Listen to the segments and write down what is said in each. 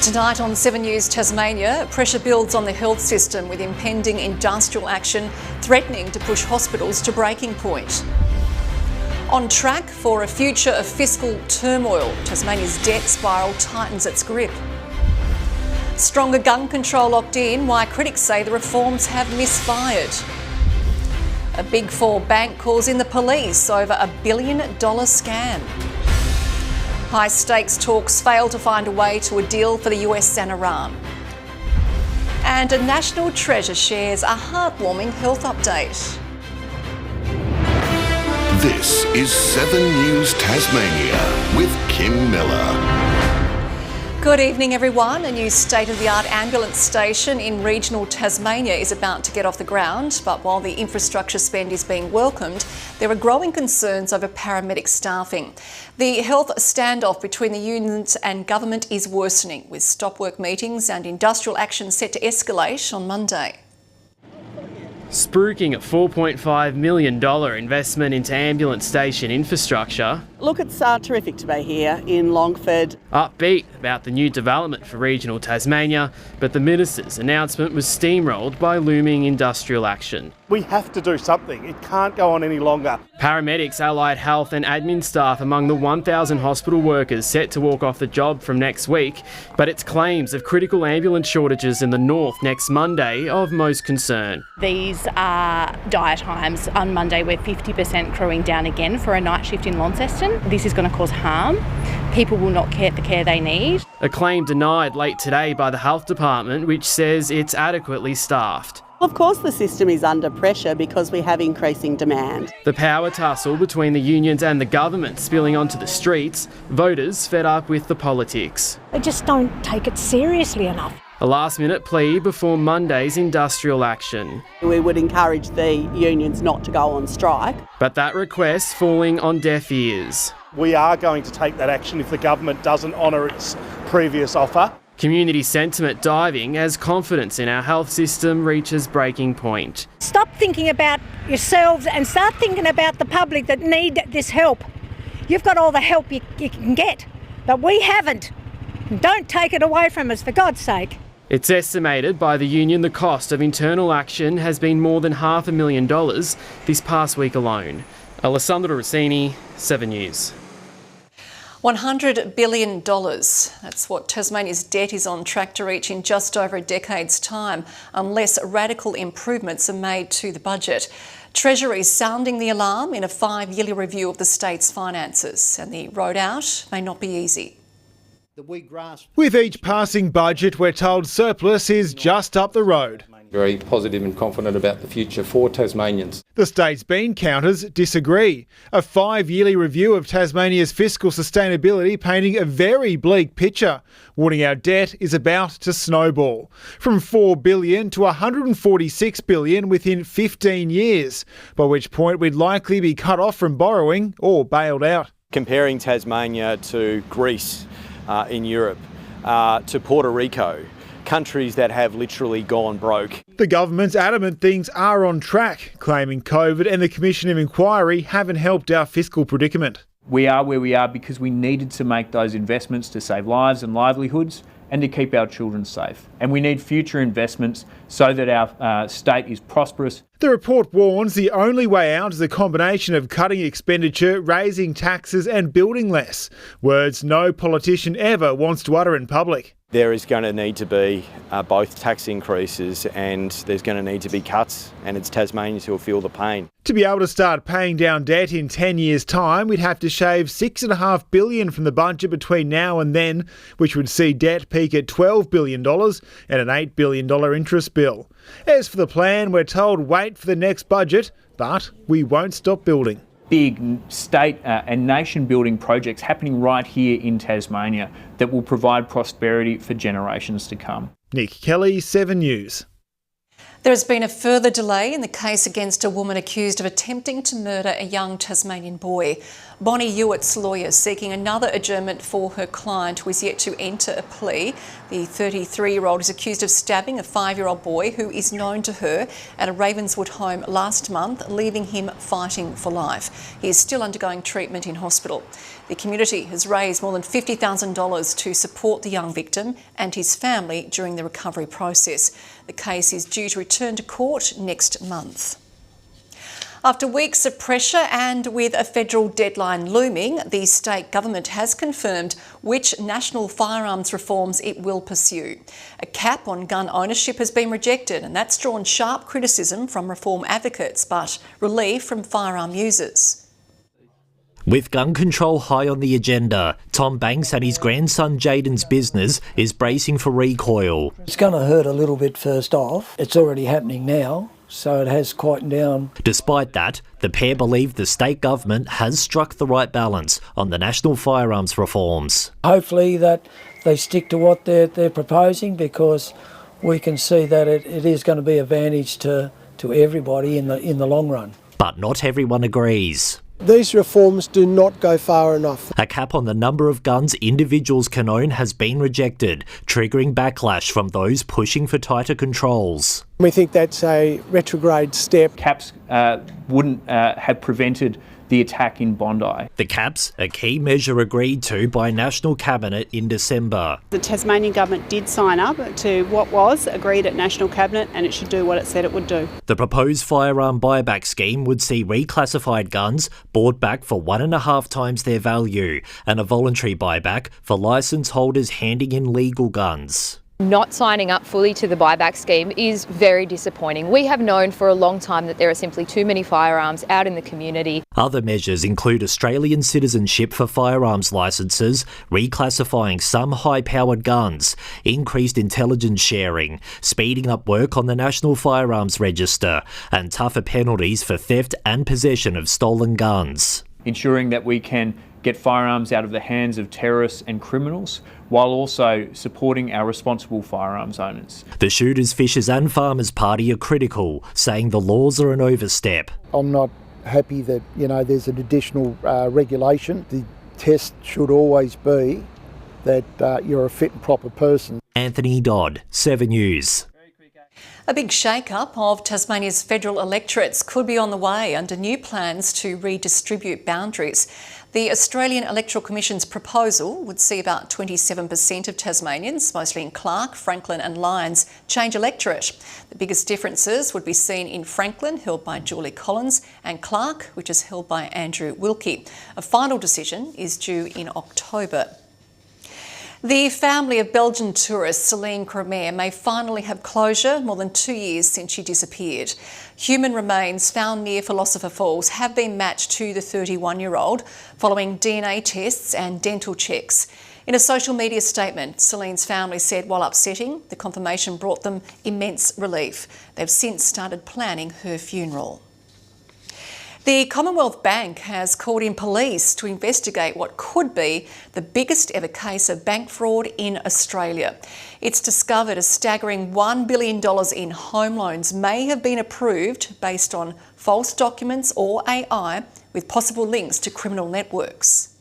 Tonight on 7 News Tasmania, pressure builds on the health system with impending industrial action threatening to push hospitals to breaking point. On track for a future of fiscal turmoil, Tasmania's debt spiral tightens its grip. Stronger gun control locked in, why critics say the reforms have misfired. A Big Four bank calls in the police over $1 billion scam. High-stakes talks fail to find a way to a deal for the US and Iran. And a national treasure shares a heartwarming health update. This is 7 News Tasmania with Kim Millar. Good evening, everyone. A new state-of-the-art ambulance station in regional Tasmania is about to get off the ground, but while the infrastructure spend is being welcomed, there are growing concerns over paramedic staffing. The health standoff between the unions and government is worsening, with stop-work meetings and industrial action set to escalate on Monday. Spruiking a $4.5 million investment into ambulance station infrastructure. Look, it's terrific to be here in Longford. Upbeat about the new development for regional Tasmania, but the minister's announcement was steamrolled by looming industrial action. We have to do something. It can't go on any longer. Paramedics, allied health and admin staff among the 1,000 hospital workers set to walk off the job from next week, but it's claims of critical ambulance shortages in the north next Monday of most concern. These are dire times. On Monday we're 50% crewing down again for a night shift in Launceston. This is going to cause harm. People will not get the care they need. A claim denied late today by the Health Department, which says it's adequately staffed. Of course the system is under pressure because we have increasing demand. The power tussle between the unions and the government spilling onto the streets, voters fed up with the politics. They just don't take it seriously enough. A last-minute plea before Monday's industrial action. We would encourage the unions not to go on strike. But that request falling on deaf ears. We are going to take that action if the government doesn't honour its previous offer. Community sentiment diving as confidence in our health system reaches breaking point. Stop thinking about yourselves and start thinking about the public that need this help. You've got all the help you can get, but we haven't. Don't take it away from us, for God's sake. It's estimated by the union the cost of internal action has been more than $500,000 this past week alone. Alessandro Rossini, 7 News. $100 billion. That's what Tasmania's debt is on track to reach in just over a decade's time, unless radical improvements are made to the budget. Treasury sounding the alarm in a 5-yearly review of the state's finances, and the road out may not be easy. With each passing budget, we're told surplus is just up the road. Very positive and confident about the future for Tasmanians. The state's bean counters disagree. A 5-yearly review of Tasmania's fiscal sustainability painting a very bleak picture, warning our debt is about to snowball. From $4 billion to $146 billion within 15 years, by which point we'd likely be cut off from borrowing or bailed out. Comparing Tasmania to Greece in Europe, to Puerto Rico, countries that have literally gone broke. The government's adamant things are on track, claiming COVID and the Commission of Inquiry haven't helped our fiscal predicament. We are where we are because we needed to make those investments to save lives and livelihoods and to keep our children safe. And we need future investments so that our state is prosperous. The report warns the only way out is a combination of cutting expenditure, raising taxes and building less. Words no politician ever wants to utter in public. There is going to need to be both tax increases and there's going to need to be cuts, and it's Tasmanians who will feel the pain. To be able to start paying down debt in 10 years' time, we'd have to shave $6.5 billion from the budget between now and then, which would see debt peak at $12 billion and an $8 billion interest bill. As for the plan, we're told wait for the next budget, but we won't stop building. Big state and nation building projects happening right here in Tasmania that will provide prosperity for generations to come. Nick Kelly, 7 News. There has been a further delay in the case against a woman accused of attempting to murder a young Tasmanian boy. Bonnie Hewitt's lawyer seeking another adjournment for her client who is yet to enter a plea. The 33-year-old is accused of stabbing a 5-year-old boy who is known to her at a Ravenswood home last month, leaving him fighting for life. He is still undergoing treatment in hospital. The community has raised more than $50,000 to support the young victim and his family during the recovery process. The case is due to return to court next month. After weeks of pressure and with a federal deadline looming, the state government has confirmed which national firearms reforms it will pursue. A cap on gun ownership has been rejected, and that's drawn sharp criticism from reform advocates, but relief from firearm users. With gun control high on the agenda, Tom Banks and his grandson Jaden's business is bracing for recoil. It's going to hurt a little bit first off. It's already happening now, so it has quietened down. Despite that, the pair believe the state government has struck the right balance on the national firearms reforms. Hopefully that they stick to what they're proposing, because we can see that it is going to be an advantage to everybody in the long run. But not everyone agrees. These reforms do not go far enough. A cap on the number of guns individuals can own has been rejected, triggering backlash from those pushing for tighter controls. We think that's a retrograde step. Caps wouldn't have prevented the attack in Bondi. The caps, a key measure agreed to by National Cabinet in December. The Tasmanian government did sign up to what was agreed at National Cabinet, and it should do what it said it would do. The proposed firearm buyback scheme would see reclassified guns bought back for 1.5 times their value, and a voluntary buyback for licence holders handing in legal guns. Not signing up fully to the buyback scheme is very disappointing. We have known for a long time that there are simply too many firearms out in the community. Other measures include Australian citizenship for firearms licences, reclassifying some high-powered guns, increased intelligence sharing, speeding up work on the National Firearms Register, and tougher penalties for theft and possession of stolen guns. Ensuring that we can get firearms out of the hands of terrorists and criminals, while also supporting our responsible firearms owners. The Shooters, Fishers and Farmers Party are critical, saying the laws are an overstep. I'm not happy that, there's an additional regulation. The test should always be that you're a fit and proper person. Anthony Dodd, 7 News. A big shake-up of Tasmania's federal electorates could be on the way under new plans to redistribute boundaries. The Australian Electoral Commission's proposal would see about 27% of Tasmanians, mostly in Clark, Franklin and Lyons, change electorate. The biggest differences would be seen in Franklin, held by Julie Collins, and Clark, which is held by Andrew Wilkie. A final decision is due in October. The family of Belgian tourist Celine Cromer may finally have closure more than 2 years since she disappeared. Human remains found near Philosopher Falls have been matched to the 31-year-old following DNA tests and dental checks. In a social media statement, Celine's family said while upsetting, the confirmation brought them immense relief. They've since started planning her funeral. The Commonwealth Bank has called in police to investigate what could be the biggest ever case of bank fraud in Australia. It's discovered a staggering $1 billion in home loans may have been approved based on false documents or AI, with possible links to criminal networks.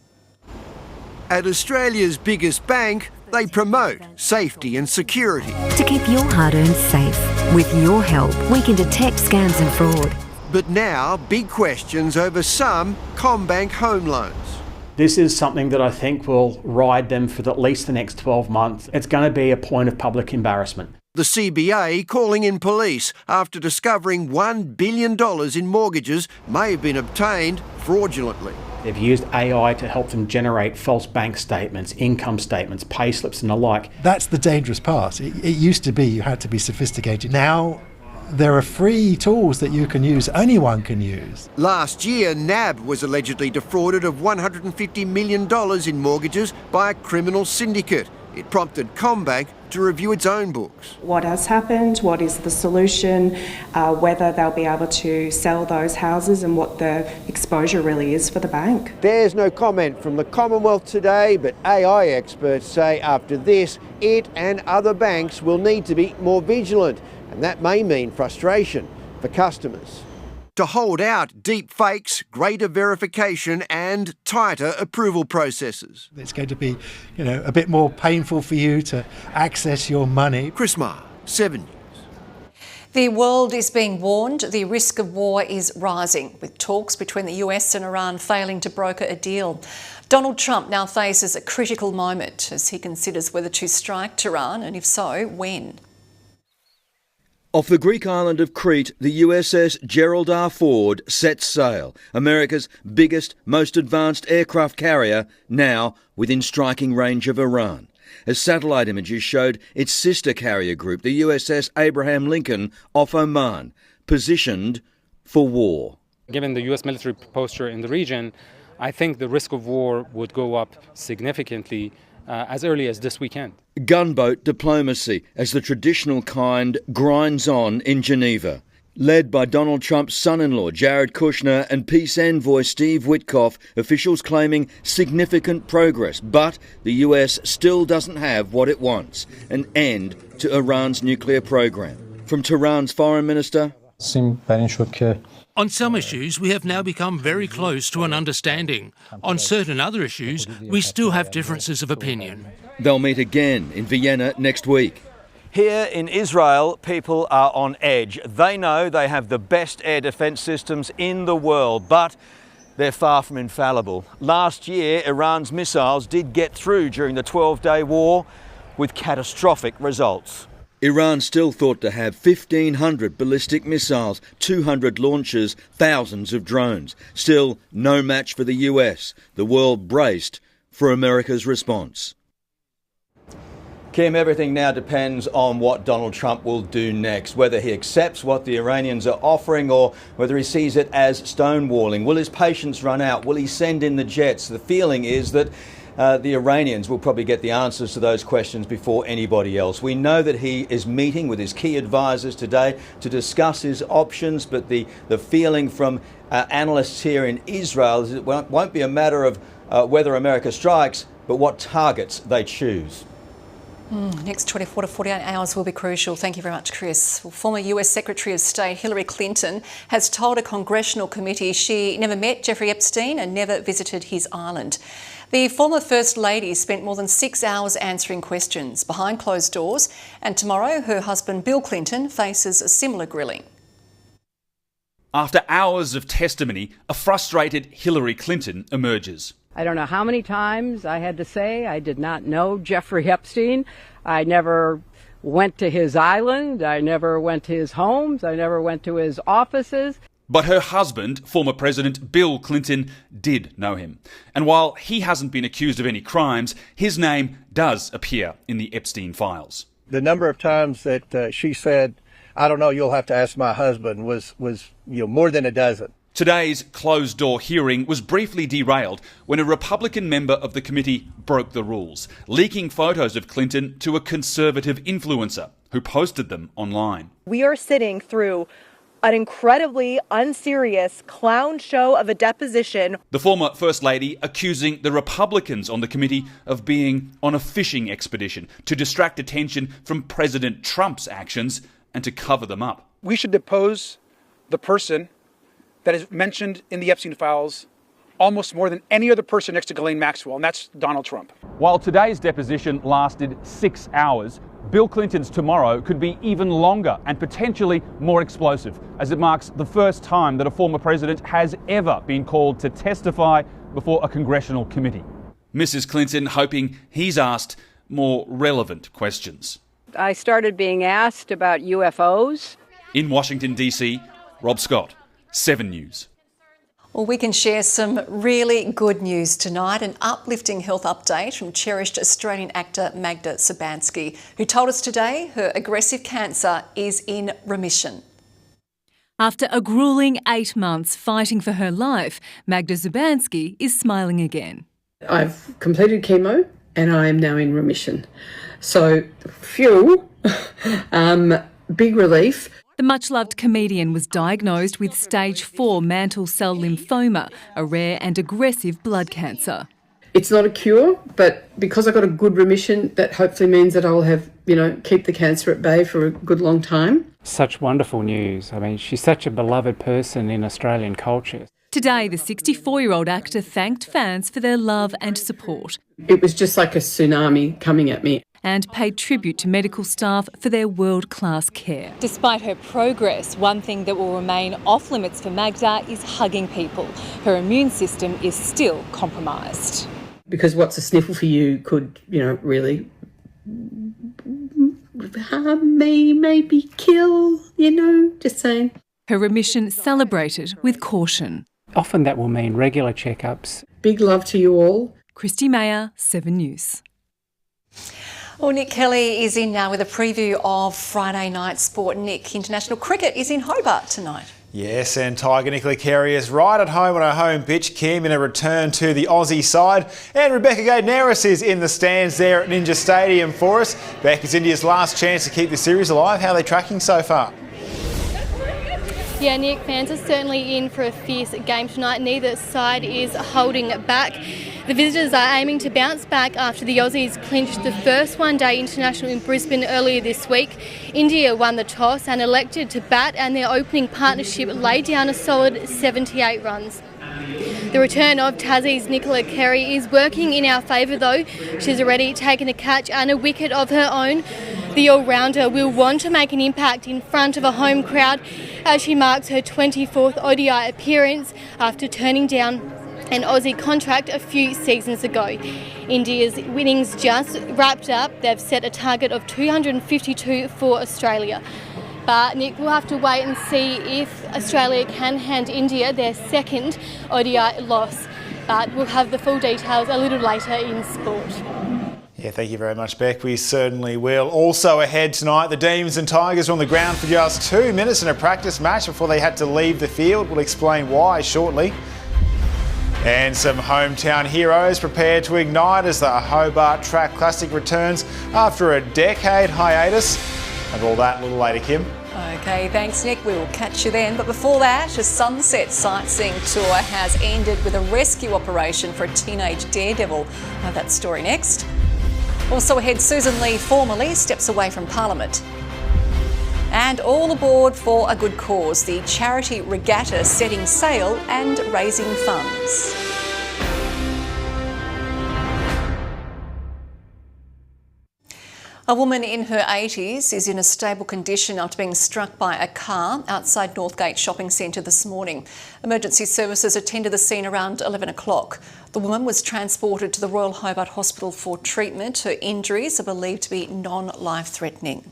At Australia's biggest bank, they promote safety and security. To keep your hard-earned safe, with your help, we can detect scams and fraud. But now, big questions over some CommBank home loans. This is something that I think will ride them for at least the next 12 months. It's going to be a point of public embarrassment. The CBA calling in police after discovering $1 billion in mortgages may have been obtained fraudulently. They've used AI to help them generate false bank statements, income statements, pay slips and the like. That's the dangerous part. It used to be you had to be sophisticated. Now there are free tools that you can use, anyone can use. Last year, NAB was allegedly defrauded of $150 million in mortgages by a criminal syndicate. It prompted CommBank to review its own books. What has happened, what is the solution, whether they'll be able to sell those houses and what the exposure really is for the bank. There's no comment from the Commonwealth today, but AI experts say after this, it and other banks will need to be more vigilant and that may mean frustration for customers. To hold out deep fakes, greater verification and tighter approval processes. It's going to be, a bit more painful for you to access your money. Chris Marr, 7 News. The world is being warned the risk of war is rising, with talks between the US and Iran failing to broker a deal. Donald Trump now faces a critical moment as he considers whether to strike Tehran, and if so, when. Off the Greek island of Crete, the USS Gerald R. Ford sets sail, America's biggest, most advanced aircraft carrier, now within striking range of Iran. As satellite images showed its sister carrier group, the USS Abraham Lincoln, off Oman, positioned for war. Given the US military posture in the region, I think the risk of war would go up significantly as early as this weekend. Gunboat diplomacy, as the traditional kind grinds on in Geneva. Led by Donald Trump's son-in-law Jared Kushner and peace envoy Steve Witkoff, officials claiming significant progress, but the US still doesn't have what it wants, an end to Iran's nuclear program. From Tehran's foreign minister, on some issues, we have now become very close to an understanding. On certain other issues, we still have differences of opinion. They'll meet again in Vienna next week. Here in Israel, people are on edge. They know they have the best air defence systems in the world, but they're far from infallible. Last year, Iran's missiles did get through during the 12-day war with catastrophic results. Iran still thought to have 1,500 ballistic missiles, 200 launchers, thousands of drones. Still no match for the US. The world braced for America's response. Kim, everything now depends on what Donald Trump will do next, whether he accepts what the Iranians are offering or whether he sees it as stonewalling. Will his patience run out? Will he send in the jets? The feeling is that the Iranians will probably get the answers to those questions before anybody else. We know that he is meeting with his key advisors today to discuss his options, but the feeling from analysts here in Israel is it won't be a matter of whether America strikes, but what targets they choose. Next 24 to 48 hours will be crucial. Thank you very much, Chris. Well, former US Secretary of State Hillary Clinton has told a congressional committee she never met Jeffrey Epstein and never visited his island. The former First Lady spent more than 6 hours answering questions behind closed doors, and tomorrow her husband Bill Clinton faces a similar grilling. After hours of testimony, a frustrated Hillary Clinton emerges. I don't know how many times I had to say I did not know Jeffrey Epstein. I never went to his island. I never went to his homes. I never went to his offices. But her husband, former President Bill Clinton, did know him. And while he hasn't been accused of any crimes, his name does appear in the Epstein files. The number of times that she said, "I don't know, you'll have to ask my husband," was more than a dozen. Today's closed-door hearing was briefly derailed when a Republican member of the committee broke the rules, leaking photos of Clinton to a conservative influencer who posted them online. We are sitting through an incredibly unserious clown show of a deposition. The former First Lady accusing the Republicans on the committee of being on a fishing expedition to distract attention from President Trump's actions and to cover them up. We should depose the person that is mentioned in the Epstein files almost more than any other person next to Ghislaine Maxwell, and that's Donald Trump. While today's deposition lasted 6 hours, Bill Clinton's tomorrow could be even longer and potentially more explosive, as it marks the first time that a former president has ever been called to testify before a congressional committee. Mrs. Clinton hoping he's asked more relevant questions. I started being asked about UFOs. In Washington, D.C., Rob Scott, 7 News. Well, we can share some really good news tonight, an uplifting health update from cherished Australian actor Magda Szubanski, who told us today her aggressive cancer is in remission. After a gruelling 8 months fighting for her life, Magda Szubanski is smiling again. I've completed chemo and I am now in remission. So, phew, big relief. The much-loved comedian was diagnosed with stage 4 mantle cell lymphoma, a rare and aggressive blood cancer. It's not a cure, but because I got a good remission, that hopefully means that I'll have, keep the cancer at bay for a good long time. Such wonderful news. I mean, she's such a beloved person in Australian culture. Today, the 64-year-old actor thanked fans for their love and support. It was just like a tsunami coming at me. And paid tribute to medical staff for their world-class care. Despite her progress, one thing that will remain off limits for Magda is hugging people. Her immune system is still compromised. Because what's a sniffle for you could, really harm me, maybe kill, just saying. Her remission celebrated with caution. Often that will mean regular checkups. Big love to you all. Christy Mayer, 7 News. Well, Nick Kelly is in now with a preview of Friday night sport. Nick, international cricket is in Hobart tonight. Yes, and Tiger Nicola Carey is right at home on her home pitch. Kim in a return to the Aussie side. And Rebecca Gayden-Harris is in the stands there at Ninja Stadium for us. Beck, is India's last chance to keep the series alive. How are they tracking so far? Yeah, Nick, fans are certainly in for a fierce game tonight. Neither side is holding back. The visitors are aiming to bounce back after the Aussies clinched the first one-day international in Brisbane earlier this week. India won the toss and elected to bat, and their opening partnership laid down a solid 78 runs. The return of Tassie's Nicola Carey is working in our favour though. She's already taken a catch and a wicket of her own. The all-rounder will want to make an impact in front of a home crowd as she marks her 24th ODI appearance after turning down an Aussie contract a few seasons ago. India's winnings just wrapped up. They've set a target of 252 for Australia. But Nick, we'll have to wait and see if Australia can hand India their second ODI loss. But we'll have the full details a little later in sport. Yeah, thank you very much, Beck. We certainly will. Also ahead tonight, the Demons and Tigers were on the ground for just 2 minutes in a practice match before they had to leave the field. We'll explain why shortly. And some hometown heroes prepared to ignite as the Hobart Track Classic returns after a decade hiatus. And all that a little later, Kim. OK, thanks, Nick. We will catch you then. But before that, a sunset sightseeing tour has ended with a rescue operation for a teenage daredevil. We'll have that story next. Also ahead, Susan Lee formally steps away from Parliament. And all aboard for a good cause, the charity regatta setting sail and raising funds. A woman in her 80s is in a stable condition after being struck by a car outside Northgate Shopping Centre this morning. Emergency services attended the scene around 11 o'clock. The woman was transported to the Royal Hobart Hospital for treatment. Her injuries are believed to be non-life-threatening.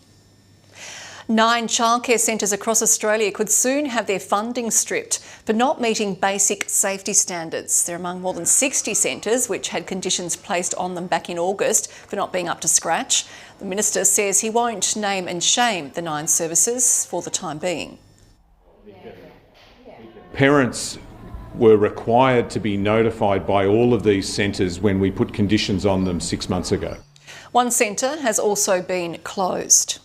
9 childcare centres across Australia could soon have their funding stripped for not meeting basic safety standards. They're among more than 60 centres which had conditions placed on them back in August for not being up to scratch. The Minister says he won't name and shame the 9 services for the time being. Parents were required to be notified by all of these centres when we put conditions on them 6 months ago. One centre has also been closed.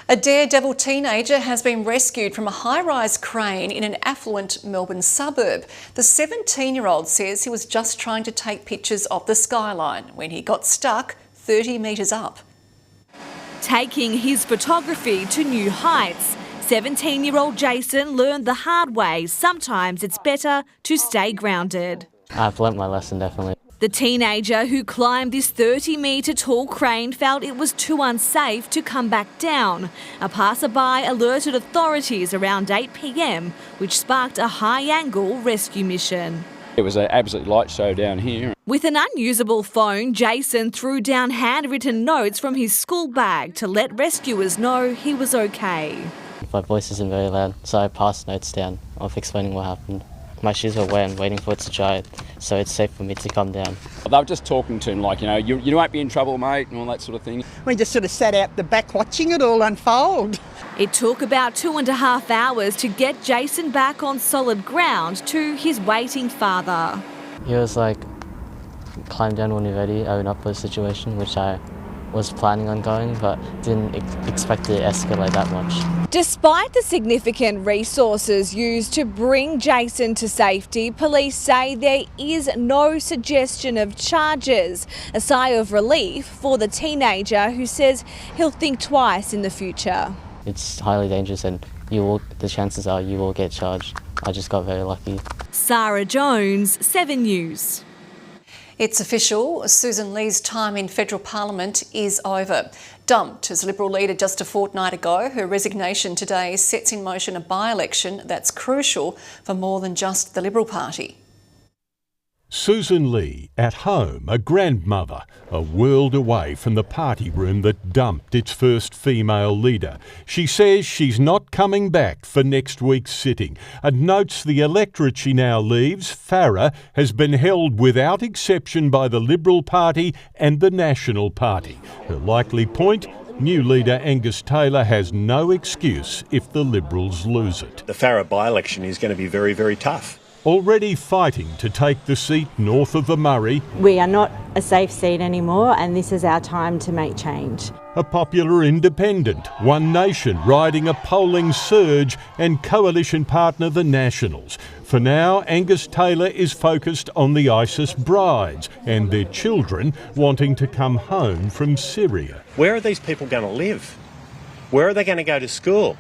A daredevil teenager has been rescued from a high-rise crane in an affluent Melbourne suburb. The 17-year-old says he was just trying to take pictures of the skyline when he got stuck 30 metres up. Taking his photography to new heights, 17-year-old Jason learned the hard way. Sometimes it's better to stay grounded. I've learnt my lesson, definitely. The teenager who climbed this 30-metre tall crane felt it was too unsafe to come back down. A passerby alerted authorities around 8 p.m, which sparked a high-angle rescue mission. It was an absolute light show down here. With an unusable phone, Jason threw down handwritten notes from his school bag to let rescuers know he was okay. My voice isn't very loud, so I passed notes down of explaining what happened. My shoes were wet and waiting for it to dry, so it's safe for me to come down. They were just talking to him like, you won't be in trouble, mate, and all that sort of thing. We just sort of sat out the back watching it all unfold. It took about 2.5 hours to get Jason back on solid ground to his waiting father. He was like, climb down when you're ready, own up for the situation, which I was planning on going, but didn't expect it to escalate that much. Despite the significant resources used to bring Jason to safety, police say there is no suggestion of charges. A sigh of relief for the teenager who says he'll think twice in the future. it's highly dangerous and the chances are you will get charged. I just got very lucky. Sarah Jones, 7 News. It's official. Susan Lee's time in federal parliament is over. Dumped as Liberal leader just a fortnight ago, her resignation today sets in motion a by-election that's crucial for more than just the Liberal Party. Susan Lee, at home, a grandmother, a world away from the party room that dumped its first female leader. She says she's not coming back for next week's sitting and notes the electorate she now leaves, Farrer, has been held without exception by the Liberal Party and the National Party. Her likely point? New leader Angus Taylor has no excuse if the Liberals lose it. The Farrer by-election is going to be very, very tough. Already fighting to take the seat north of the Murray. We are not a safe seat anymore, and this is our time to make change. A popular independent, One Nation riding a polling surge, and coalition partner the Nationals. For now, Angus Taylor is focused on the ISIS brides and their children wanting to come home from Syria. Where are these people going to live? Where are they going to go to school?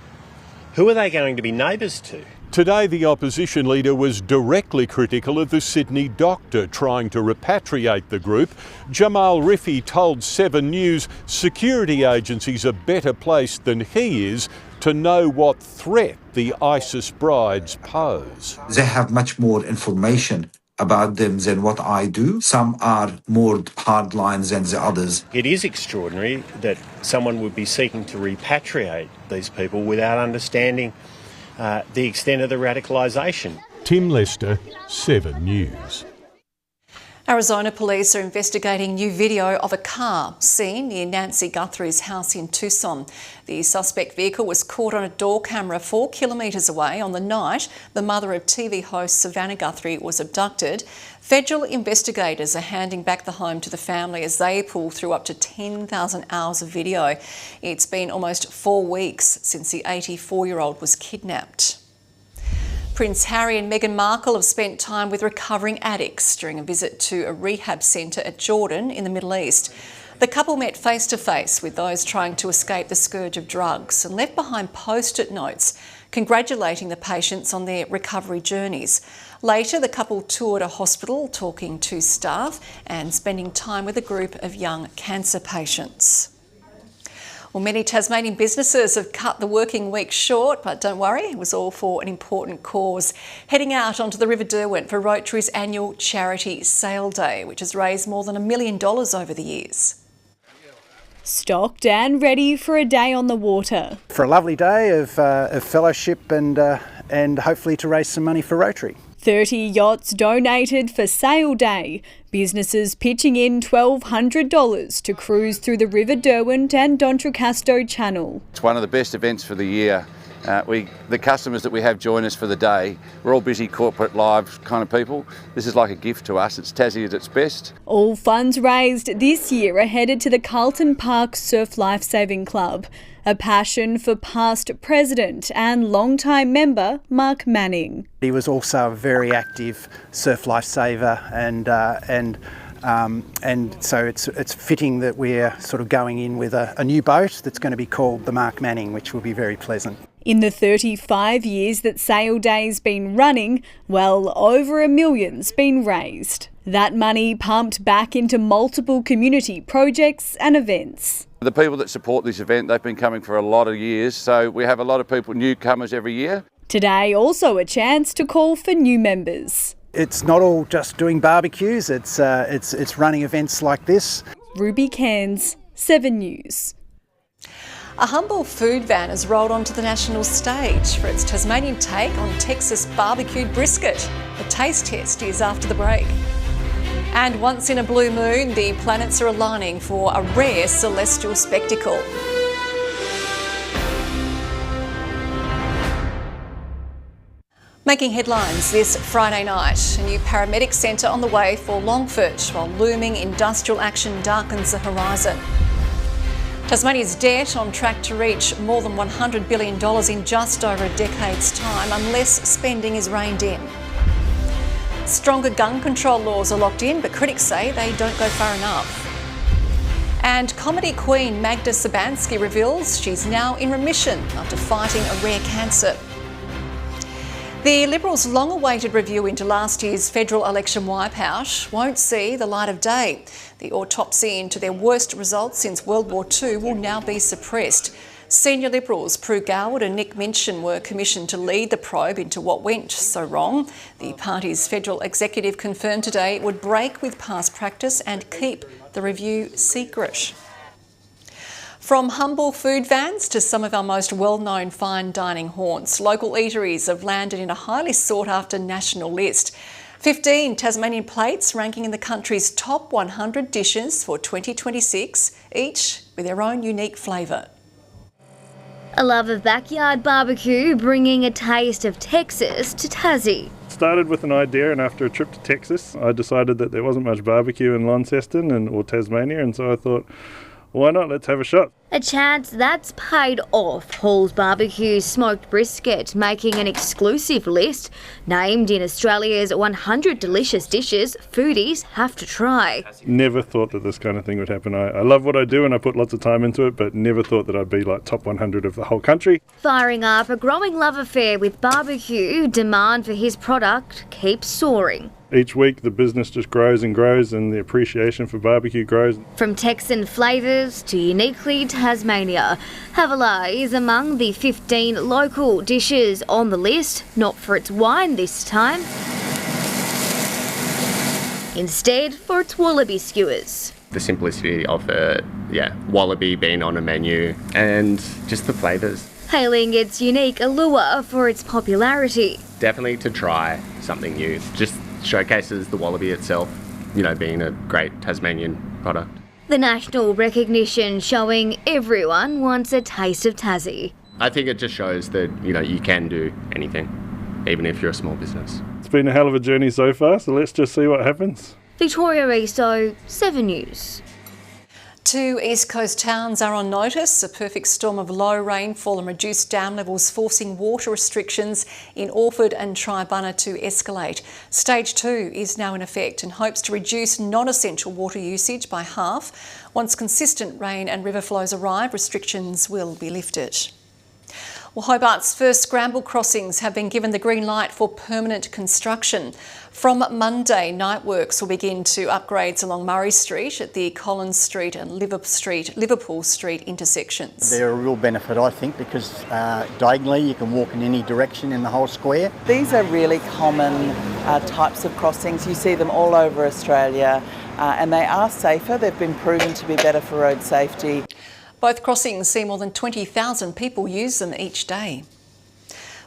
Who are they going to be neighbours to? Today, the opposition leader was directly critical of the Sydney doctor trying to repatriate the group. Jamal Rifi told 7 News security agencies are better placed than he is to know what threat the ISIS brides pose. They have much more information about them than what I do. Some are more hard lines than the others. It is extraordinary that someone would be seeking to repatriate these people without understanding the extent of the radicalisation. Tim Lester, 7 News. Arizona police are investigating new video of a car seen near Nancy Guthrie's house in Tucson. The suspect vehicle was caught on a door camera 4 kilometres away on the night the mother of TV host Savannah Guthrie was abducted. Federal investigators are handing back the home to the family as they pull through up to 10,000 hours of video. It's been almost 4 weeks since the 84-year-old was kidnapped. Prince Harry and Meghan Markle have spent time with recovering addicts during a visit to a rehab centre at Jordan in the Middle East. The couple met face-to-face with those trying to escape the scourge of drugs and left behind post-it notes congratulating the patients on their recovery journeys. Later, the couple toured a hospital, talking to staff and spending time with a group of young cancer patients. Well, many Tasmanian businesses have cut the working week short, but don't worry, it was all for an important cause. Heading out onto the River Derwent for Rotary's annual charity sale day, which has raised more than $1 million over the years. Stocked and ready for a day on the water. For a lovely day of fellowship and hopefully to raise some money for Rotary. 30 yachts donated for sale day. Businesses pitching in $1,200 to cruise through the River Derwent and D'Entrecasteaux Channel. It's one of the best events for the year. The customers that we have join us for the day, we're all busy corporate live kind of people. This is like a gift to us. It's Tassie at its best. All funds raised this year are headed to the Carlton Park Surf Lifesaving Club, a passion for past president and long-time member Mark Manning. He was also a very active surf lifesaver and so it's fitting that we're sort of going in with a new boat that's going to be called the Mark Manning, which will be very pleasant. In the 35 years that Sale Day's been running, well over $1 million's been raised. That money pumped back into multiple community projects and events. The people that support this event, they've been coming for a lot of years, so we have a lot of people, newcomers every year. Today also a chance to call for new members. It's not all just doing barbecues, it's running events like this. Ruby Cairns, 7 News. A humble food van has rolled onto the national stage for its Tasmanian take on Texas barbecued brisket. The taste test is after the break. And once in a blue moon, the planets are aligning for a rare celestial spectacle. Making headlines this Friday night, a new paramedic centre on the way for Longford, while looming industrial action darkens the horizon. Tasmania's debt on track to reach more than $100 billion in just over a decade's time, unless spending is reined in. Stronger gun control laws are locked in, but critics say they don't go far enough. And comedy queen Magda Szubanski reveals she's now in remission after fighting a rare cancer. The Liberals' long-awaited review into last year's federal election wipeout won't see the light of day. The autopsy into their worst results since World War II will now be suppressed. Senior Liberals Prue Garwood and Nick Minchin were commissioned to lead the probe into what went so wrong. The party's federal executive confirmed today it would break with past practice and keep the review secret. From humble food vans to some of our most well-known fine dining haunts, local eateries have landed in a highly sought-after national list. 15 Tasmanian plates ranking in the country's top 100 dishes for 2026, each with their own unique flavour. A love of backyard barbecue bringing a taste of Texas to Tassie. Started with an idea, and after a trip to Texas I decided that there wasn't much barbecue in Launceston or Tasmania, and so I thought, why not, let's have a shot. A chance that's paid off. Hall's Barbecue's smoked brisket making an exclusive list. Named in Australia's 100 delicious dishes foodies have to try. Never thought that this kind of thing would happen. I love what I do and I put lots of time into it, but never thought that I'd be like top 100 of the whole country. Firing up a growing love affair with barbecue, demand for his product keeps soaring. Each week the business just grows and grows and the appreciation for barbecue grows. From Texan flavours to uniquely Tasmania, Havila is among the 15 local dishes on the list, not for its wine this time, instead for its wallaby skewers. The simplicity of it, wallaby being on a menu and just the flavours. Hailing its unique allure for its popularity. Definitely to try something new. Just showcases the wallaby itself, being a great Tasmanian product. The national recognition showing everyone wants a taste of Tassie. I think it just shows that, you can do anything, even if you're a small business. It's been a hell of a journey so far, so let's just see what happens. Victoria Risto, 7 News. 2 East Coast towns are on notice. A perfect storm of low rainfall and reduced dam levels forcing water restrictions in Orford and Tribunna to escalate. Stage 2 is now in effect and hopes to reduce non-essential water usage by half. Once consistent rain and river flows arrive, restrictions will be lifted. Well, Hobart's first scramble crossings have been given the green light for permanent construction. From Monday, night works will begin to upgrades along Murray Street at the Collins Street and Liverpool Street intersections. They're a real benefit, I think, because diagonally you can walk in any direction in the whole square. These are really common types of crossings. You see them all over Australia and they are safer. They've been proven to be better for road safety. Both crossings see more than 20,000 people use them each day.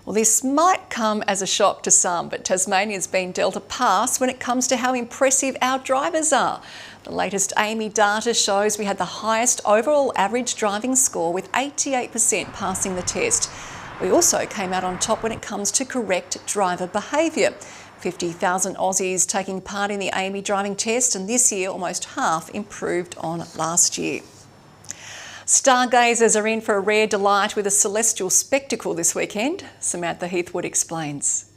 Well, this might come as a shock to some, but Tasmania's been dealt a pass when it comes to how impressive our drivers are. The latest AAMI data shows we had the highest overall average driving score with 88% passing the test. We also came out on top when it comes to correct driver behaviour. 50,000 Aussies taking part in the AAMI driving test, and this year almost half improved on last year. Stargazers are in for a rare delight with a celestial spectacle this weekend. Samantha Heathwood explains.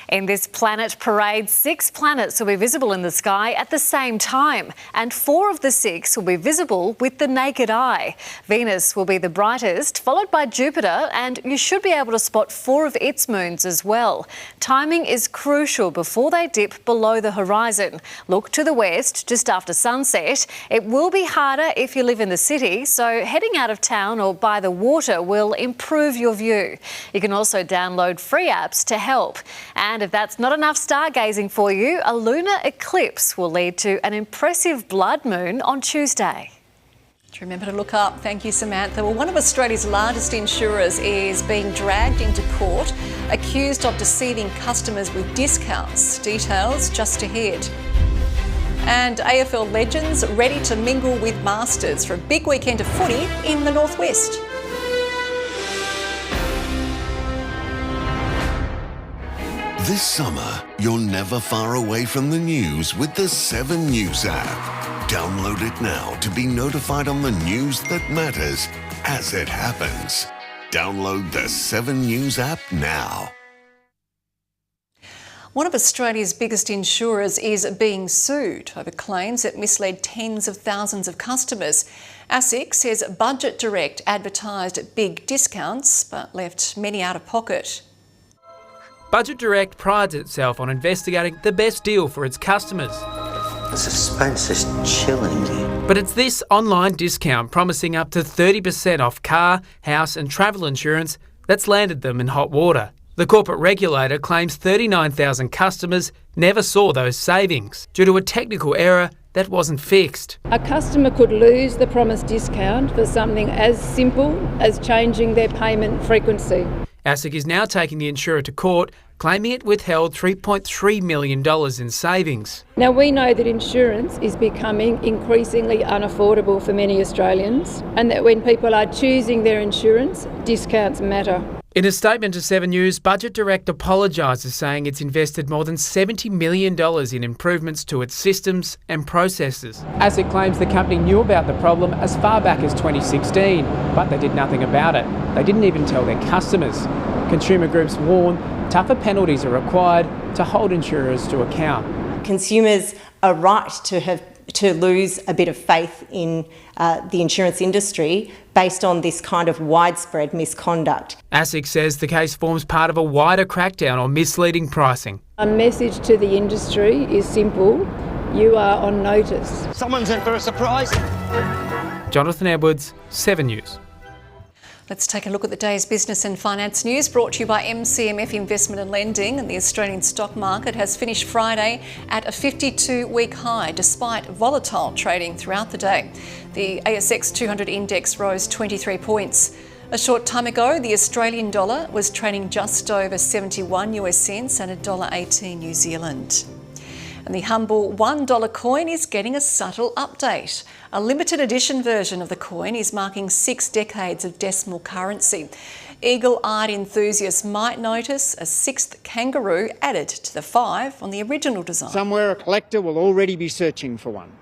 In this planet parade, 6 planets will be visible in the sky at the same time, and 4 of the 6 will be visible with the naked eye. Venus will be the brightest, followed by Jupiter, and you should be able to spot 4 of its moons as well. Timing is crucial before they dip below the horizon. Look to the west just after sunset. It will be harder if you live in the city, so heading out of town or by the water will improve your view. You can also download free apps to help. And if that's not enough stargazing for you, a lunar eclipse will lead to an impressive blood moon on Tuesday. Remember to look up. Thank you, Samantha. Well, one of Australia's largest insurers is being dragged into court, accused of deceiving customers with discounts. Details just ahead. And AFL legends ready to mingle with masters for a big weekend of footy in the northwest. This summer, you're never far away from the news with the 7 News app. Download it now to be notified on the news that matters as it happens. Download the 7 News app now. One of Australia's biggest insurers is being sued over claims it misled tens of thousands of customers. ASIC says Budget Direct advertised big discounts but left many out of pocket. Budget Direct prides itself on investigating the best deal for its customers. The suspense is chilling me. But it's this online discount promising up to 30% off car, house and travel insurance that's landed them in hot water. The corporate regulator claims 39,000 customers never saw those savings due to a technical error that wasn't fixed. A customer could lose the promised discount for something as simple as changing their payment frequency. ASIC is now taking the insurer to court, claiming it withheld $3.3 million in savings. Now, we know that insurance is becoming increasingly unaffordable for many Australians, and that when people are choosing their insurance, discounts matter. In a statement to 7 News, Budget Direct apologises, saying it's invested more than $70 million in improvements to its systems and processes. ASIC claims the company knew about the problem as far back as 2016, but they did nothing about it. They didn't even tell their customers. Consumer groups warn tougher penalties are required to hold insurers to account. Consumers are right to lose a bit of faith in the insurance industry based on this kind of widespread misconduct. ASIC says the case forms part of a wider crackdown on misleading pricing. A message to the industry is simple: you are on notice. Someone's in for a surprise. Jonathan Edwards, 7 News. Let's take a look at the day's business and finance news, brought to you by MCMF Investment and Lending. And the Australian stock market has finished Friday at a 52-week high, despite volatile trading throughout the day. The ASX 200 index rose 23 points. A short time ago, the Australian dollar was trading just over 71 US cents and $1.18 New Zealand. And the humble $1 coin is getting a subtle update. A limited edition version of the coin is marking 6 decades of decimal currency. Eagle-eyed enthusiasts might notice a 6th kangaroo added to the 5 on the original design. Somewhere a collector will already be searching for one.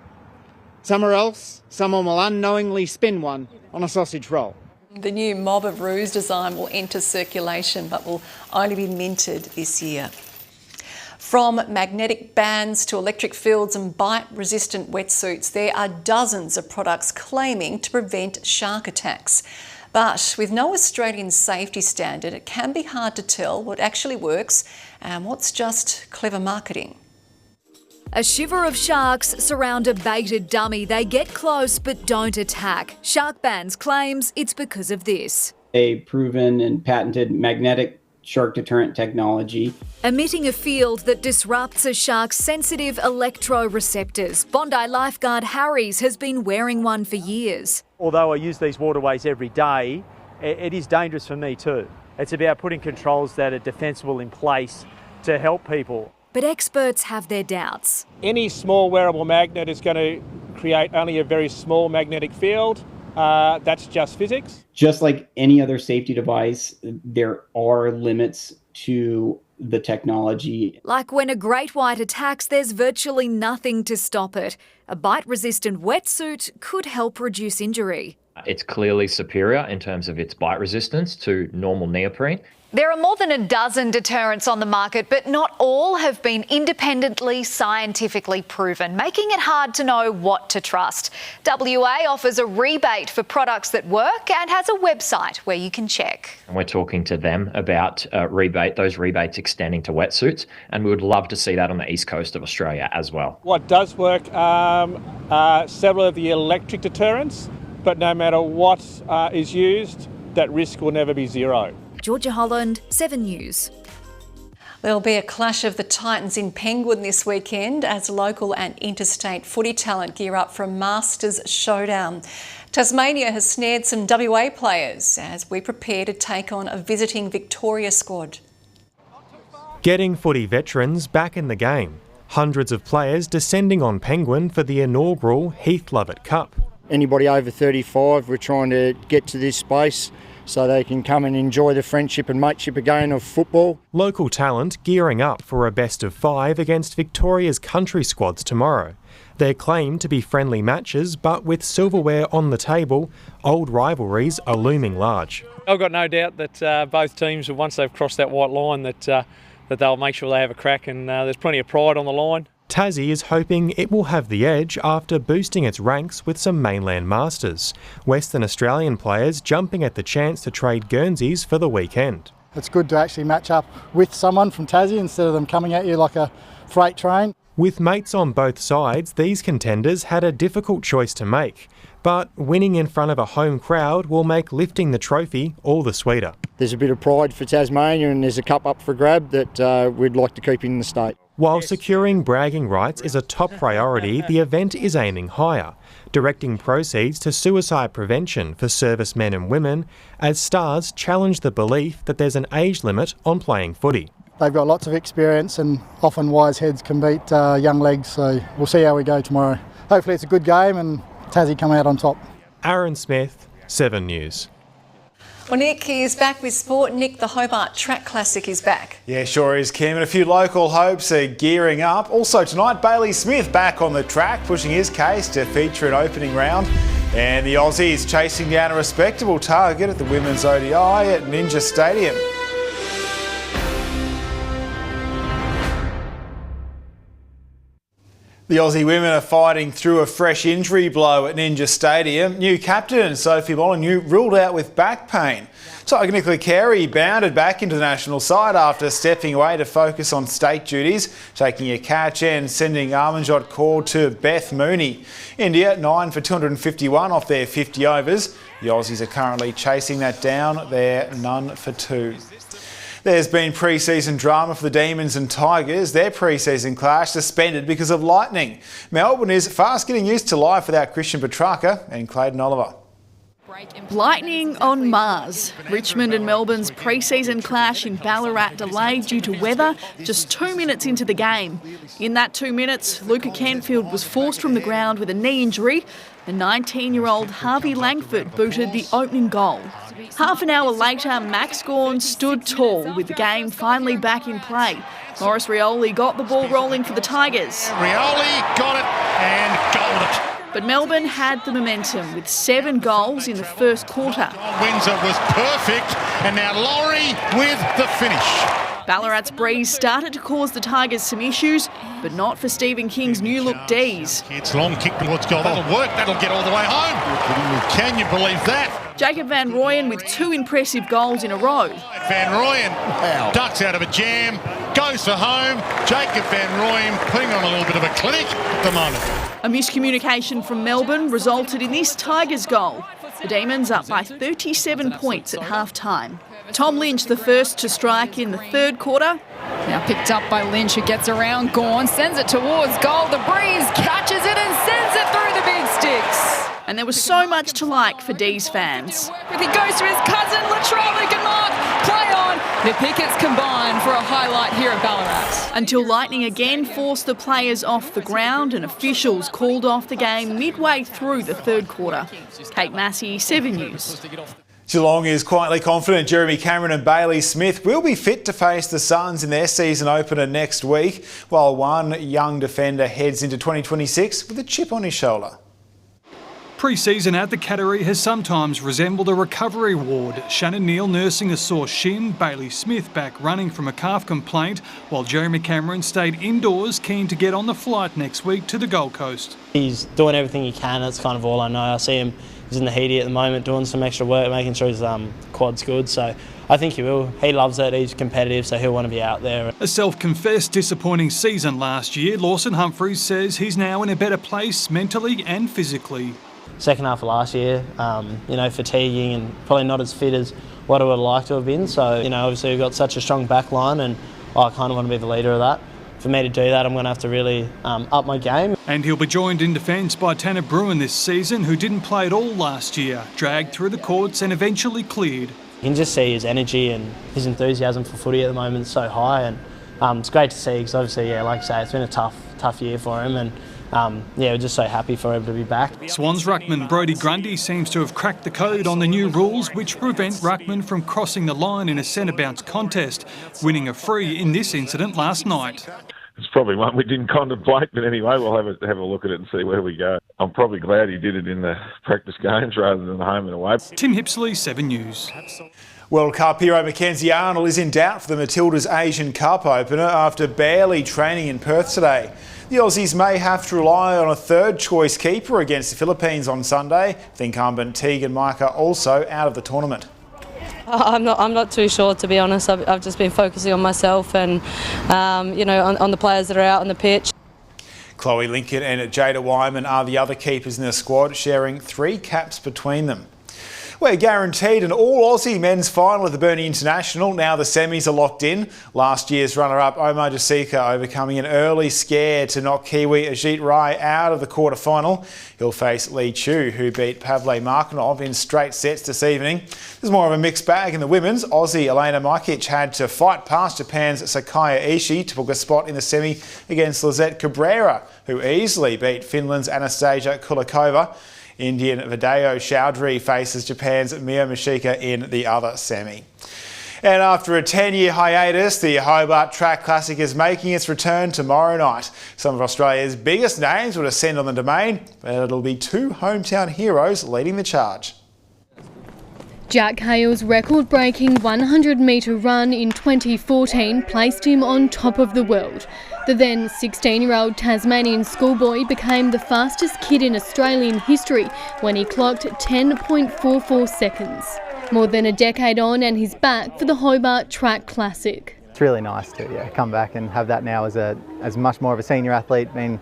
Somewhere else, someone will unknowingly spin one on a sausage roll. The new Mob of Roos design will enter circulation but will only be minted this year. From magnetic bands to electric fields and bite-resistant wetsuits, there are dozens of products claiming to prevent shark attacks. But with no Australian safety standard, it can be hard to tell what actually works and what's just clever marketing. A shiver of sharks surround a baited dummy. They get close but don't attack. Shark Bands claims it's because of this. A proven and patented magnetic shark deterrent technology. Emitting a field that disrupts a shark's sensitive electroreceptors. Bondi lifeguard Harry's has been wearing one for years. Although I use these waterways every day, it is dangerous for me too. It's about putting controls that are defensible in place to help people. But experts have their doubts. Any small wearable magnet is going to create only a very small magnetic field. That's just physics. Just like any other safety device, there are limits to the technology. Like when a great white attacks, there's virtually nothing to stop it. A bite-resistant wetsuit could help reduce injury. It's clearly superior in terms of its bite resistance to normal neoprene. There are more than a dozen deterrents on the market, but not all have been independently scientifically proven, making it hard to know what to trust. WA offers a rebate for products that work and has a website where you can check. And we're talking to them about those rebates extending to wetsuits, and we would love to see that on the east coast of Australia as well. What does work are several of the electric deterrents, but no matter what is used, that risk will never be zero. Georgia Holland, 7 News. There'll be a clash of the Titans in Penguin this weekend as local and interstate footy talent gear up for a Masters showdown. Tasmania has snared some WA players as we prepare to take on a visiting Victoria squad. Getting footy veterans back in the game. Hundreds of players descending on Penguin for the inaugural Heath Lovett Cup. Anybody over 35, we're trying to get to this space so they can come and enjoy the friendship and mateship again of football. Local talent gearing up for a best of 5 against Victoria's country squads tomorrow. They're claimed to be friendly matches, but with silverware on the table, old rivalries are looming large. I've got no doubt that both teams, once they've crossed that white line, that that they'll make sure they have a crack, and there's plenty of pride on the line. Tassie is hoping it will have the edge after boosting its ranks with some mainland masters. Western Australian players jumping at the chance to trade Guernseys for the weekend. It's good to actually match up with someone from Tassie instead of them coming at you like a freight train. With mates on both sides, these contenders had a difficult choice to make. But winning in front of a home crowd will make lifting the trophy all the sweeter. There's a bit of pride for Tasmania and there's a cup up for grab that we'd like to keep in the state. While securing bragging rights is a top priority, the event is aiming higher, directing proceeds to suicide prevention for servicemen and women as stars challenge the belief that there's an age limit on playing footy. They've got lots of experience and often wise heads can beat young legs, so we'll see how we go tomorrow. Hopefully it's a good game and Tassie come out on top. Aaron Smith, 7 News. Well, Nick is back with sport. Nick, the Hobart Track Classic is back. Yeah, sure is, Kim. And a few local hopes are gearing up. Also tonight, Bailey Smith back on the track, pushing his case to feature an opening round. And the Aussies chasing down a respectable target at the Women's ODI at Ninja Stadium. The Aussie women are fighting through a fresh injury blow at Ninja Stadium. New captain Sophie Molyneux ruled out with back pain. Tiger Nicola Carey bounded back into the national side after stepping away to focus on state duties, taking a catch and sending Armanjot Kaur to Beth Mooney. India 9 for 251 off their 50 overs. The Aussies are currently chasing that down. They're none for 2. There's been pre-season drama for the Demons and Tigers. Their pre-season clash suspended because of lightning. Melbourne is fast getting used to life without Christian Petrarca and Clayton Oliver. Lightning on Mars. Richmond and Melbourne's pre-season clash in Ballarat delayed due to weather just 2 minutes into the game. In that 2 minutes, Luca Canfield was forced from the ground with a knee injury and 19-year-old Harvey Langford booted the opening goal. Half an hour later, Max Gawn stood tall with the game finally back in play. Maurice Rioli got the ball rolling for the Tigers. Rioli got it and goaled it. But Melbourne had the momentum with 7 goals in the first quarter. Windsor was perfect, and now Laurie with the finish. Ballarat's breeze started to cause the Tigers some issues, but not for Stephen King's new look D's. It's long kick towards goal. That'll work. That'll get all the way home. Can you believe that? Jacob Van Rooyen with 2 impressive goals in a row. Van Rooyen ducks out of a jam, goes for home. Jacob Van Rooyen putting on a little bit of a clinic at the moment. A miscommunication from Melbourne resulted in this Tigers goal. The Demons up by 37 points at half-time. Tom Lynch, the first to strike in the third quarter. Now picked up by Lynch, who gets around Gawn, sends it towards goal. The breeze catches it and sends it through the big sticks. And there was so much to like for D's fans. He goes to his cousin, Latrell, who can mark. Play on. The Pickets combine for a highlight here at Ballarat. Until lightning again forced the players off the ground and officials called off the game midway through the third quarter. Kate Massey, 7 News. Geelong is quietly confident Jeremy Cameron and Bailey Smith will be fit to face the Suns in their season opener next week, while one young defender heads into 2026 with a chip on his shoulder. Pre-season at the Cattery has sometimes resembled a recovery ward. Shannon Neal nursing a sore shin, Bailey Smith back running from a calf complaint, while Jeremy Cameron stayed indoors keen to get on the flight next week to the Gold Coast. He's doing everything he can, that's kind of all I know. I see him, he's in the heaty at the moment doing some extra work, making sure his quad's good, so I think he will. He loves it, he's competitive, so he'll want to be out there. A self-confessed disappointing season last year, Lawson Humphries says he's now in a better place mentally and physically. Second half of last year, fatiguing and probably not as fit as what I would have liked to have been. So, obviously we've got such a strong back line and I kind of want to be the leader of that. For me to do that, I'm going to have to really up my game. And he'll be joined in defence by Tanner Bruin this season, who didn't play at all last year, dragged through the courts and eventually cleared. You can just see his energy and his enthusiasm for footy at the moment is so high, and it's great to see because obviously, like I say, it's been a tough year for him, and we're just so happy for him to be back. Swans ruckman Brodie Grundy seems to have cracked the code on the new rules which prevent ruckmen from crossing the line in a centre bounce contest, winning a free in this incident last night. It's probably one we didn't contemplate, but anyway, we'll have a look at it and see where we go. I'm probably glad he did it in the practice games rather than home and away. Tim Hipsley, 7 News. World Cup hero Mackenzie Arnold is in doubt for the Matildas Asian Cup opener after barely training in Perth today. The Aussies may have to rely on a third-choice keeper against the Philippines on Sunday, with incumbent Tegan Micah also out of the tournament. I'm not too sure, to be honest. I've just been focusing on myself and, on the players that are out on the pitch. Chloe Lincoln and Jada Wyman are the other keepers in the squad, sharing 3 caps between them. We're guaranteed an all-Aussie men's final at the Burnie International. Now the semis are locked in. Last year's runner-up Omar Jasika overcoming an early scare to knock Kiwi Ajit Rai out of the quarter-final. He'll face Lee Chu, who beat Pavle Markinov in straight sets this evening. There's more of a mixed bag in the women's. Aussie Elena Majkic had to fight past Japan's Sakaya Ishii to book a spot in the semi against Lizette Cabrera, who easily beat Finland's Anastasia Kulikova. Indian Video Chowdhury faces Japan's Mio Mishika in the other semi. And after a 10-year hiatus, the Hobart Track Classic is making its return tomorrow night. Some of Australia's biggest names will descend on the domain, but it'll be 2 hometown heroes leading the charge. Jack Hale's record-breaking 100-metre run in 2014 placed him on top of the world. The then 16-year-old Tasmanian schoolboy became the fastest kid in Australian history when he clocked 10.44 seconds. More than a decade on and he's back for the Hobart Track Classic. It's really nice to come back and have that now as much more of a senior athlete, been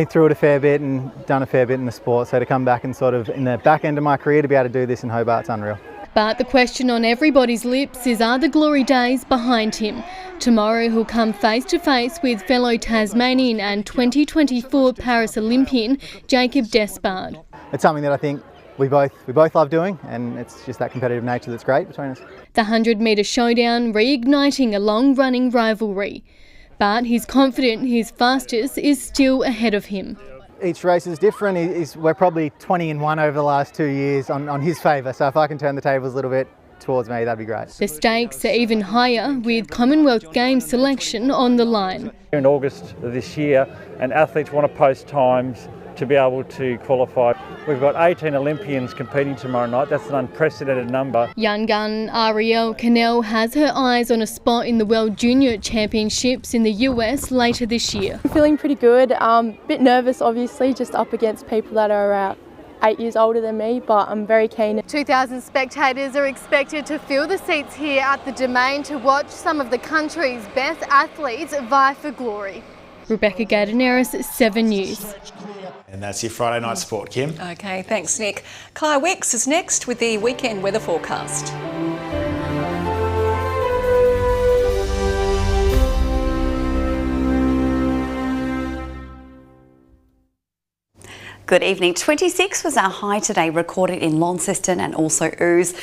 through it a fair bit and done a fair bit in the sport, so to come back and sort of in the back end of my career to be able to do this in Hobart's unreal. But the question on everybody's lips is, are the glory days behind him? Tomorrow he'll come face to face with fellow Tasmanian and 2024 Paris Olympian Jacob Despard. It's something that I think we both love doing, and it's just that competitive nature that's great between us. The 100-metre showdown reigniting a long-running rivalry. But he's confident his fastest is still ahead of him. Each race is different. We're probably 20-1 over the last 2 years on his favour, so if I can turn the tables a little bit towards me, that'd be great. The stakes are even higher with Commonwealth Games selection on the line. In August of this year, and athletes want to post times to be able to qualify. We've got 18 Olympians competing tomorrow night. That's an unprecedented number. Young gun Arielle Cannell has her eyes on a spot in the World Junior Championships in the US later this year. I'm feeling pretty good. Bit nervous, obviously, just up against people that are 8 years older than me, but I'm very keen. 2,000 spectators are expected to fill the seats here at the Domain to watch some of the country's best athletes vie for glory. Rebecca Gaidaneris, 7 News. And that's your Friday night sport, Kim. Okay, thanks, Nick. Kiah WIcks is next with the weekend weather forecast. Good evening. 26 was our high today, recorded in Launceston and also Ouse.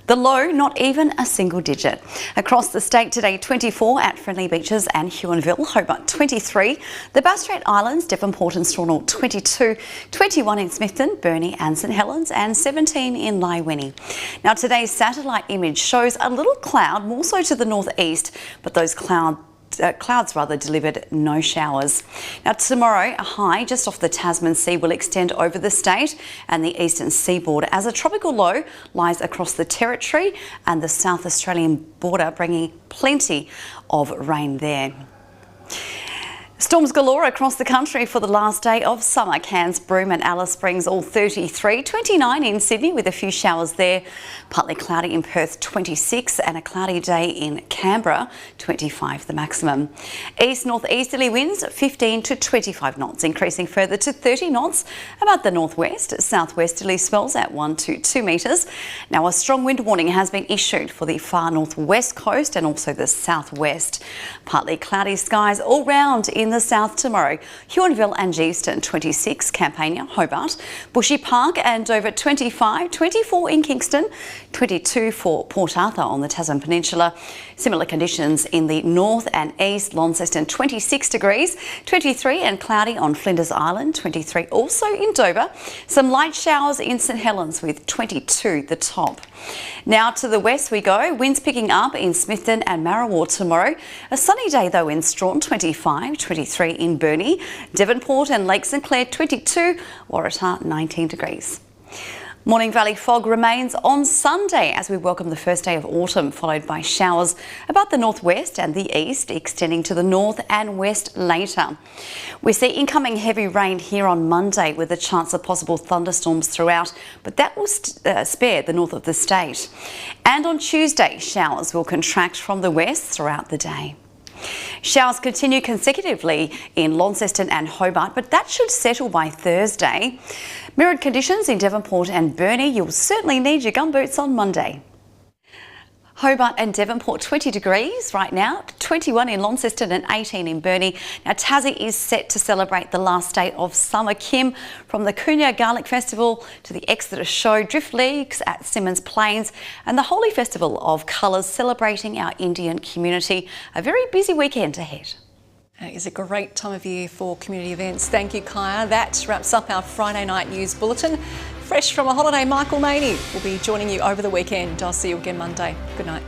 The low, not even a single digit. Across the state today, 24 at Friendly Beaches and Huonville, Hobart 23, the Bass Strait Islands, Devonport and Stornall 22, 21 in Smithton, Burnie and St Helens, and 17 in Laiwini. Now today's satellite image shows a little cloud, more so to the northeast, but those clouds delivered no showers. Now tomorrow, a high just off the Tasman Sea will extend over the state and the eastern seaboard as a tropical low lies across the Territory and the South Australian border, bringing plenty of rain there. Storms galore across the country for the last day of summer. Cairns, Broome and Alice Springs all 33, 29 in Sydney with a few showers there. Partly cloudy in Perth 26 and a cloudy day in Canberra 25 the maximum. East northeasterly winds 15 to 25 knots, increasing further to 30 knots about the northwest. Southwesterly swells at 1 to 2 metres. Now a strong wind warning has been issued for the far northwest coast and also the southwest. Partly cloudy skies all round in the south tomorrow. Huonville and Geeston 26, Campania, Hobart, Bushy Park and Dover 25, 24 in Kingston, 22 for Port Arthur on the Tasman Peninsula. Similar conditions in the north and east. Launceston 26 degrees, 23 and cloudy on Flinders Island, 23 also in Dover. Some light showers in St Helens with 22 the top. Now to the west we go. Winds picking up in Smithton and Marrawar tomorrow. A sunny day though in Strawn 25, 23 in Burnie, Devonport and Lake St Clair 22, Waratah 19 degrees. Morning Valley fog remains on Sunday as we welcome the first day of autumn, followed by showers about the northwest and the east, extending to the north and west later. We see incoming heavy rain here on Monday with a chance of possible thunderstorms throughout, but that will spare the north of the state. And on Tuesday, showers will contract from the west throughout the day. Showers continue consecutively in Launceston and Hobart, but that should settle by Thursday. Mirrored conditions in Devonport and Burnie. You'll certainly need your gumboots on Monday. Hobart and Devonport 20 degrees right now, 21 in Launceston and 18 in Burnie. Now Tassie is set to celebrate the last day of summer, Kim, from the Kiah Garlic Festival to the Exeter Show, Drift Leagues at Symonds Plains and the Holy Festival of Colours celebrating our Indian community. A very busy weekend ahead. It is a great time of year for community events. Thank you, Kiah. That wraps up our Friday night news bulletin. Fresh from a holiday, Michael Maney will be joining you over the weekend. I'll see you again Monday. Good night.